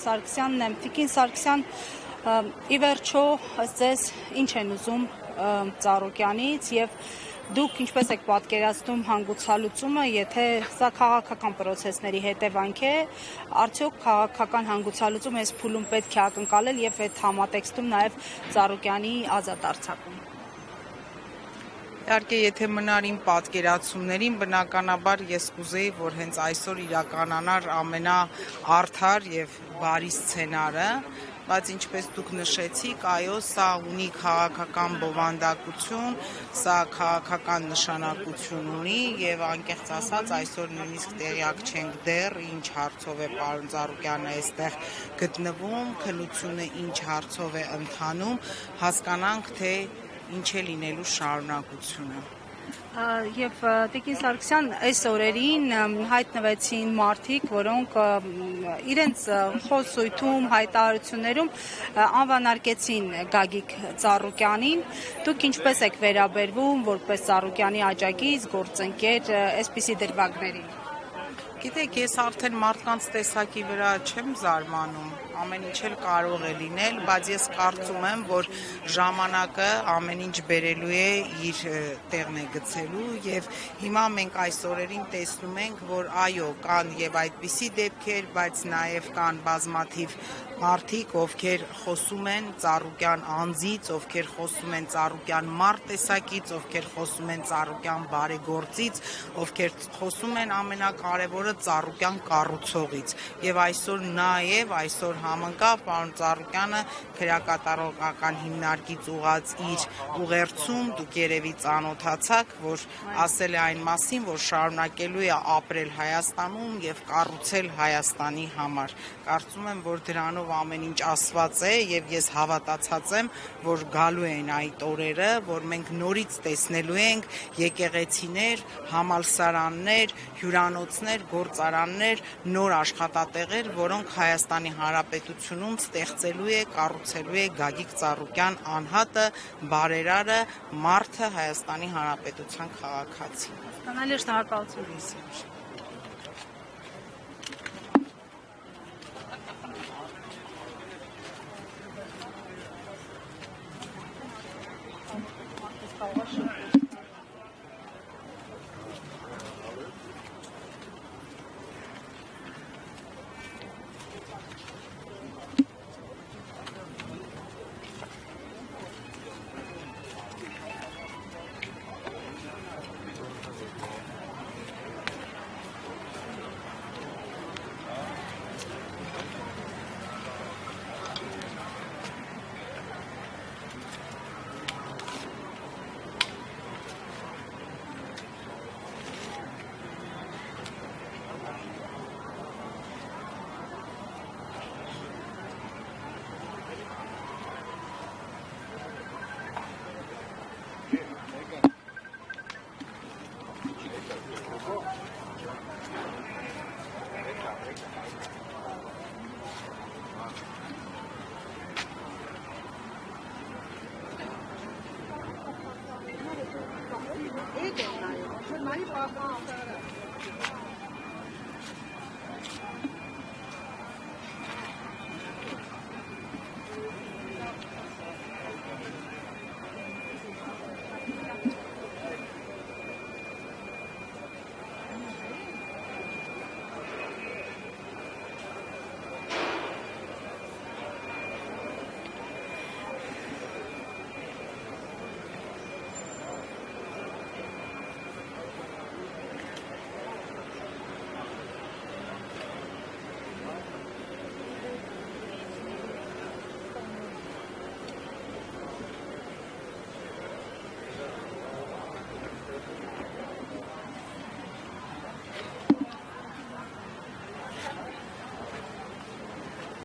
Սարգսյանն եմ։ Տիկին Սարգսյան, ի վերջո, ըստ ձեզ, ինչ են ուզում Ծառուկյանից եւ դուք ինչպես եք պատկերացնում հանգուցալուծումը, եթե սա քաղաքական պրոցեսների հետևանք է, արդյոք քաղաքական հանգուցալուծում այս փուլում պետք է ակնկալել եւ այդ համատեքստում նաեւ Ծառուկյանի ազատ արձակում։ Իհարկե, եթե մնար իմ պատկերացումներին, բնականաբար ես կուզեի, որ հենց այսօր իրականանար ամենաարդար եւ բարի սցենարը, բայց ինչպես դուք նշեցիք, այո, սա ունի քաղաքական բովանդակություն, սա քաղաքական նշանակություն ունի եւ անկեղծ ասած այսօր նույնիսկ տեղյակ չենք դեռ ինչ հարցով է պարոն Ծառուկյանը այստեղ գտնվում, քննությունը ինչ հարցով է ընթանում, հասկանանք թե ինչ է լինելու շարունակությունը։ Եվ Տիկին Սարգսյան, այս օրերին հայտնվեցին մարդիկ, որոնք իրենց խոսույթում, հայտարարություններում անվանարկեցին Գագիկ Ծառուկյանին։ Դուք ինչպես եք վերաբերվում որպես Ծառուկյանի աջակից, գործընկեր այսպիսի դրվագներին։ Գիտեք, ես արդեն մարդկանց տեսակի վրա չեմ զարմանում, ամեն ինչ էլ կարող է լինել, բայց ես կարծում եմ, որ ժամանակը ամեն ինչ բերելու է իր տեղն է գցելու եւ հիմա մենք այս օրերին տեսնում ենք, որ այո, կան եւ այդպիսի դեպքեր, բայց նաեւ կան բազմաթիվ մարդիկ, ովքեր խոսում են Ծառուկյան անձից, ովքեր խոսում են Ծառուկյան մարտտեսակից, ովքեր խոսում են Ծառուկյան բարեգործից, ովքեր խոսում են ամենակարևորը Ծառուկյան կառուցողից եւ այսօր նաեւ այսօր համընկավ պարոն Ծառուկյանը քրեակատարողական հիմնարկից ուղղած իր ուղերձում դուք երևի ծանոթացաք, որ ասել է այն մասին, որ շարունակելու է ապրել Հայաստանում եւ կառուցել Հայաստանի համար։ Կարծում եմ, որ դրանով ամեն ինչ ասված է եւ ես հավատացած եմ, որ գալու են այդ օրերը, որ մենք նորից տեսնելու ենք եկեղեցիներ, համալսարաններ, հյուրանոցներ, գործարաններ, նոր աշխատատեղեր, որոնք Հայաստանի Հանրապետությունում ստեղծելու է, կառուցելու է Գագիկ Ծառուկյան անհատը, բարերարը, մարդը, Հայաստանի Հանրապետության քաղաքացի։ Հասկանալի է, շնորհակալություն։